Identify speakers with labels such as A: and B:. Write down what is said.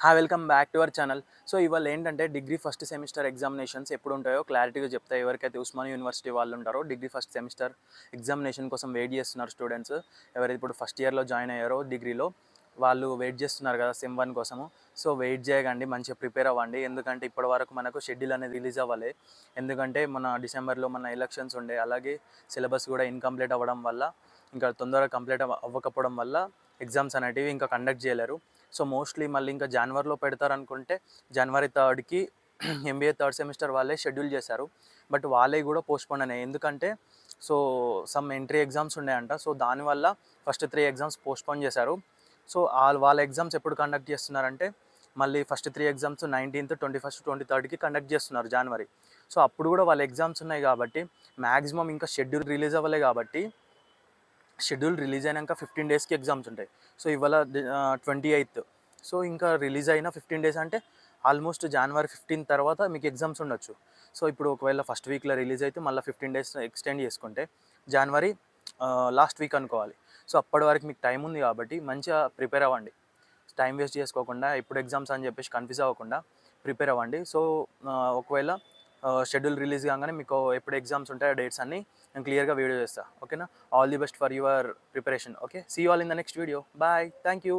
A: Welcome back to our channel. So ఇవాళ ఏంటంటే degree first semester examinations ఎప్పుడు ఉంటాయో క్లారిటీగా చెప్తా. ఎవరికైతే ఉస్మానియా యూనివర్సిటీ వాళ్ళు ఉంటారో డిగ్రీ ఫస్ట్ సెమిస్టర్ ఎగ్జామినేషన్ కోసం వెయిట్ చేస్తున్నారు స్టూడెంట్స్, ఎవరైతే ఇప్పుడు ఫస్ట్ ఇయర్లో జాయిన్ అయ్యారో డిగ్రీలో వాళ్ళు వెయిట్ చేస్తున్నారు కదా సెమ్ 1 కోసము. సో వెయిట్ చేయకండి, మంచిగా ప్రిపేర్ అవ్వండి. ఎందుకంటే ఇప్పటి వరకు మనకు షెడ్యూల్ అనేది రిలీజ్ అవ్వాలి. ఎందుకంటే మన డిసెంబర్లో మన ఎలక్షన్స్ ఉండే, అలాగే సిలబస్ కూడా ఇన్కంప్లీట్ అవ్వడం వల్ల, ఇంకా తొందరగా కంప్లీట్ అవ్వకపోవడం వల్ల ఎగ్జామ్స్ అనేటివి ఇంకా కండక్ట్ చేయలేరు. సో మోస్ట్లీ మళ్ళీ ఇంకా జనవరిలో పెడతారనుకుంటే జనవరి 3కి ఎంబీఏ థర్డ్ సెమిస్టర్ వాళ్ళే షెడ్యూల్ చేశారు. బట్ వాళ్ళే కూడా పోస్ట్పోన్ అయినాయి. ఎందుకంటే సో సమ్ ఎంట్రీ ఎగ్జామ్స్ ఉన్నాయంట. సో దానివల్ల ఫస్ట్ 3 ఎగ్జామ్స్ పోస్ట్పోన్ చేశారు. సో వాళ్ళ ఎగ్జామ్స్ ఎప్పుడు కండక్ట్ చేస్తున్నారంటే మళ్ళీ first 3 exams 19th, 21st, 23కి conduct చేస్తున్నారు జనవరి. సో అప్పుడు కూడా వాళ్ళ ఎగ్జామ్స్ ఉన్నాయి కాబట్టి మ్యాక్సిమం ఇంకా షెడ్యూల్ రిలీజ్ అవ్వలే కాబట్టి షెడ్యూల్ రిలీజ్ అయినాక 15 డేస్కి ఎగ్జామ్స్ ఉంటాయి. సో ఇవాళ 28th. సో ఇంకా రిలీజ్ అయిన 15 డేస్ అంటే ఆల్మోస్ట్ జనవరి 15 తర్వాత మీకు ఎగ్జామ్స్ ఉండొచ్చు. సో ఇప్పుడు ఒకవేళ ఫస్ట్ వీక్లో రిలీజ్ అయితే మళ్ళీ 15 డేస్ ఎక్స్టెండ్ చేసుకుంటే జనవరి లాస్ట్ వీక్ అనుకోవాలి. సో అప్పటి వరకు మీకు టైం ఉంది కాబట్టి మంచిగా ప్రిపేర్ అవ్వండి. టైం వేస్ట్ చేసుకోకుండా ఎప్పుడు ఎగ్జామ్స్ అని చెప్పేసి కన్ఫ్యూజ్ అవ్వకుండా ప్రిపేర్ అవ్వండి. సో ఒకవేళ షెడ్యూల్ రిలీజ్ కాగానే మీకు ఎప్పుడు ఎగ్జామ్స్ ఉంటాయో డేట్స్ అన్నీ నేను క్లియర్గా వీడియో చేస్తాను. ఓకేనా? All the best for your preparation. Okay, see you all in the next video. Bye, thank you.